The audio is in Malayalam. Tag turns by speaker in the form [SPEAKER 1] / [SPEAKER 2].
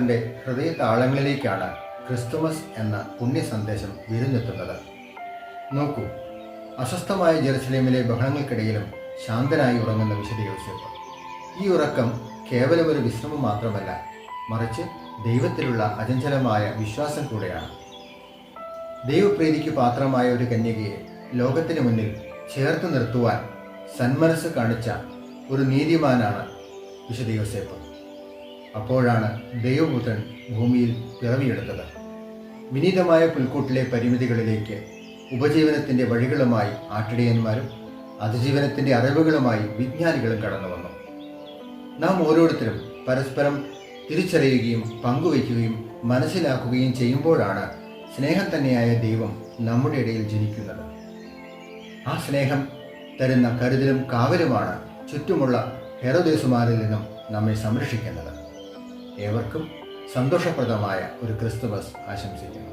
[SPEAKER 1] മനുഷ്യകുമാരൻ്റെ ഹൃദയ താളങ്ങളിലേക്കാണ് ക്രിസ്തുമസ് എന്ന പുണ്യ സന്ദേശം വിരുന്നെത്തുന്നത്. നോക്കൂ, അസ്വസ്ഥമായ ജെറുസലേമിലെ ബഹളങ്ങൾക്കിടയിലും ശാന്തനായി ഉറങ്ങുന്ന വിശുദ്ധ യോസേപ്പ്. ഈ ഉറക്കം കേവലം ഒരു വിശ്രമം മാത്രമല്ല, മറിച്ച് ദൈവത്തിലുള്ള അചഞ്ചലമായ വിശ്വാസം കൂടെയാണ്. ദൈവപ്രീതിക്ക് പാത്രമായ ഒരു കന്യകയെ ലോകത്തിന് മുന്നിൽ ചേർത്ത് നിർത്തുവാൻ സന്മനസ് കാണിച്ച ഒരു നീതിമാനാണ് വിശുദ്ധ യോസേപ്പ്. അപ്പോഴാണ് ദൈവപുത്രൻ ഭൂമിയിൽ പിറവിയെടുത്തത്. വിനീതമായ പുൽക്കൂട്ടിലെ പരിമിതികളിലേക്ക് ഉപജീവനത്തിൻ്റെ വഴികളുമായി ആട്ടിടയന്മാരും അതിജീവനത്തിൻ്റെ അറിവുകളുമായി വിജ്ഞാനികളും കടന്നു വന്നു. നാം ഓരോരുത്തരും പരസ്പരം തിരിച്ചറിയുകയും പങ്കുവയ്ക്കുകയും മനസ്സിലാക്കുകയും ചെയ്യുമ്പോഴാണ് സ്നേഹം തന്നെയായ ദൈവം നമ്മുടെ ഇടയിൽ ജനിക്കുന്നത്. ആ സ്നേഹം തരുന്ന കരുതലും കാവലുമാണ് ചുറ്റുമുള്ള ഹെരോദേസുമാരിൽ നിന്നും നമ്മെ സംരക്ഷിക്കുന്നത്. ഏവർക്കും സന്തോഷപ്രദമായ ഒരു ക്രിസ്തുമസ് ആശംസിക്കുന്നു.